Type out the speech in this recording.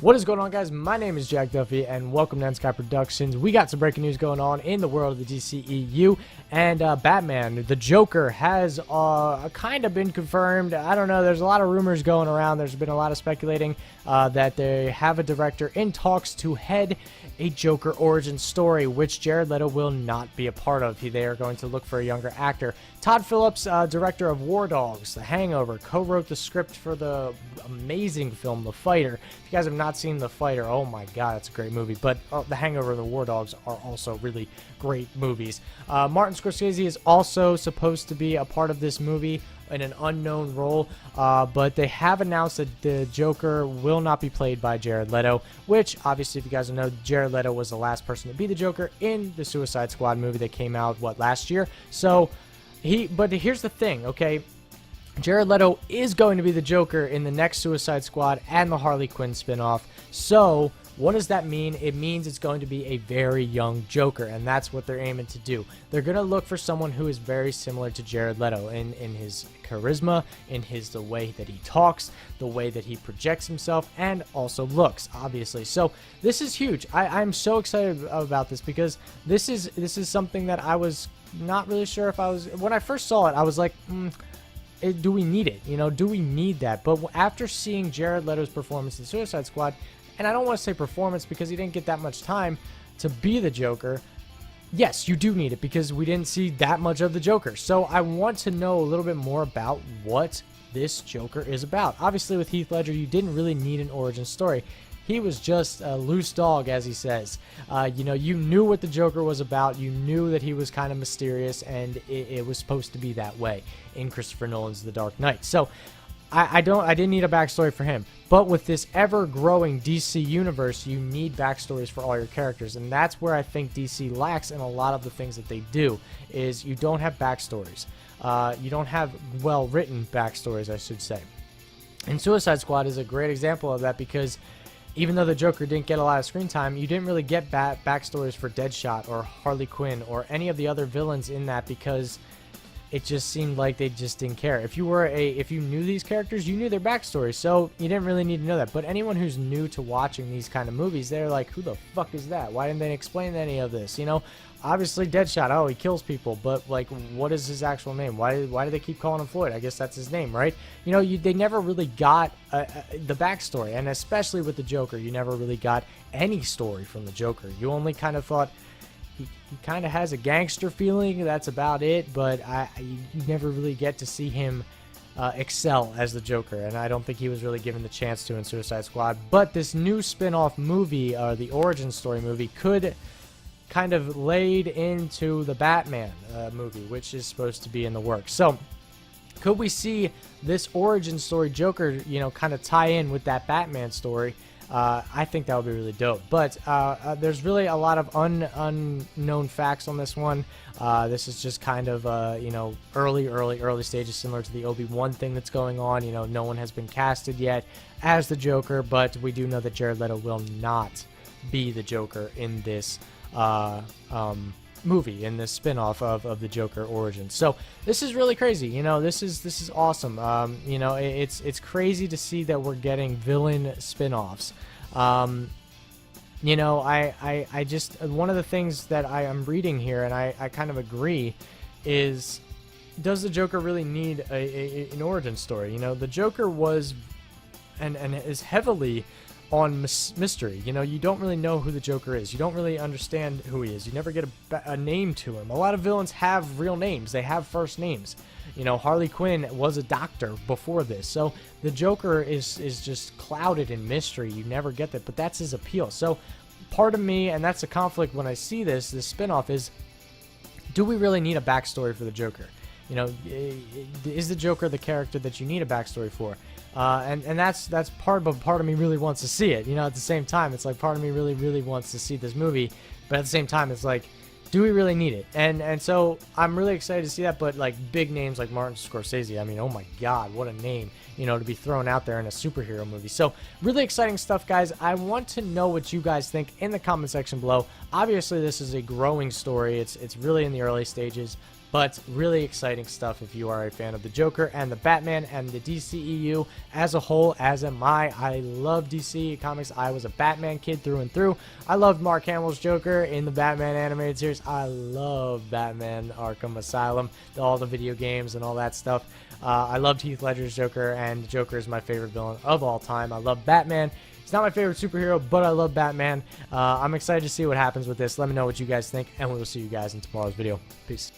What is going on, guys? My name is Jack Duffy, and welcome to eNsKy Productions. We got some breaking news going on in the world of the DCEU, and Batman, the Joker, has kind of been confirmed. I don't know, there's a lot of rumors going around. There's been a lot of speculating that they have a director in talks to head a Joker origin story, which Jared Leto will not be a part of. They are going to look for a younger actor. Todd Phillips, director of War Dogs, The Hangover, co-wrote the script for the amazing film The Fighter. If you guys have not seen The Fighter, oh my god, it's a great movie. But The Hangover and The War Dogs are also really great movies. Martin Scorsese is also supposed to be a part of this movie in an unknown role, but they have announced that the Joker will not be played by Jared Leto, which obviously, if you guys don't know, Jared Leto was the last person to be the Joker in the Suicide Squad movie that came out, last year? So but here's the thing, okay? Jared Leto is going to be the Joker in the next Suicide Squad and the Harley Quinn spinoff. So what does that mean? It means it's going to be a very young Joker, and that's what they're aiming to do. They're going to look for someone who is very similar to Jared Leto in his charisma, in the way that he talks, the way that he projects himself, and also looks, obviously. So this is huge. I'm so excited about this because this is something that I was not really sure if I was... When I first saw it, I was like, do we need it? You know, do we need that? But after seeing Jared Leto's performance in Suicide Squad, and I don't want to say performance because he didn't get that much time to be the Joker, yes, you do need it because we didn't see that much of the Joker. So I want to know a little bit more about what this Joker is about. Obviously, with Heath Ledger, you didn't really need an origin story. He was just a loose dog, as he says. You know, you knew what the Joker was about. You knew that he was kind of mysterious, and it was supposed to be that way in Christopher Nolan's The Dark Knight. So I didn't need a backstory for him. But with this ever-growing DC universe, you need backstories for all your characters, and that's where I think DC lacks in a lot of the things that they do, is you don't have backstories. You don't have well-written backstories, I should say. And Suicide Squad is a great example of that because even though the Joker didn't get a lot of screen time, you didn't really get backstories for Deadshot or Harley Quinn or any of the other villains in that because it just seemed like they just didn't care. If you knew these characters, you knew their backstory, so you didn't really need to know that. But anyone who's new to watching these kind of movies, they're like, who the fuck is that? Why didn't they explain any of this? You know, obviously Deadshot, oh, he kills people, but like, what is his actual name? Why do they keep calling him Floyd? I guess that's his name, right? You know, they never really got the backstory, and especially with the Joker, you never really got any story from the Joker. You only kind of thought, he kind of has a gangster feeling, that's about it, but you never really get to see him excel as the Joker, and I don't think he was really given the chance to in Suicide Squad. But this new spin-off movie, the origin story movie, could kind of laid into the Batman movie, which is supposed to be in the works. So could we see this origin story Joker, you know, kind of tie in with that Batman story? I think that would be really dope. But there's really a lot of unknown facts on this one. This is just kind of, you know, early stages, similar to the Obi-Wan thing that's going on. You know, no one has been casted yet as the Joker, but we do know that Jared Leto will not be the Joker in this movie, in this spin-off of the Joker origin. So this is really crazy. You know, this is awesome. You know, it's crazy to see that we're getting villain spin-offs. You know, I just, one of the things that I am reading here, and I kind of agree, is does the Joker really need an origin story? You know, the Joker was and is heavily on mystery. You know, you don't really know who the Joker is. You don't really understand who he is. You never get a name to him. A lot of villains have real names. They have first names. You know, Harley Quinn was a doctor before this. So the Joker is just clouded in mystery. You never get that, but that's his appeal. So part of me, and that's a conflict when I see this spinoff, is do we really need a backstory for the Joker? You know, is the Joker the character that you need a backstory for? And that's part of me really wants to see it. You know, at the same time, it's like part of me really wants to see this movie, but at the same time, it's like, do we really need it? And so I'm really excited to see that. But like big names like Martin Scorsese, I mean, oh my God, what a name, you know, to be thrown out there in a superhero movie. So really exciting stuff, guys. I want to know what you guys think in the comment section below. Obviously, this is a growing story. It's really in the early stages. But really exciting stuff if you are a fan of the Joker and the Batman and the DCEU as a whole, as am I. I love DC Comics. I was a Batman kid through and through. I loved Mark Hamill's Joker in the Batman animated series. I love Batman Arkham Asylum, all the video games and all that stuff. I loved Heath Ledger's Joker, and Joker is my favorite villain of all time. I love Batman. He's not my favorite superhero, but I love Batman. I'm excited to see what happens with this. Let me know what you guys think, and we will see you guys in tomorrow's video. Peace.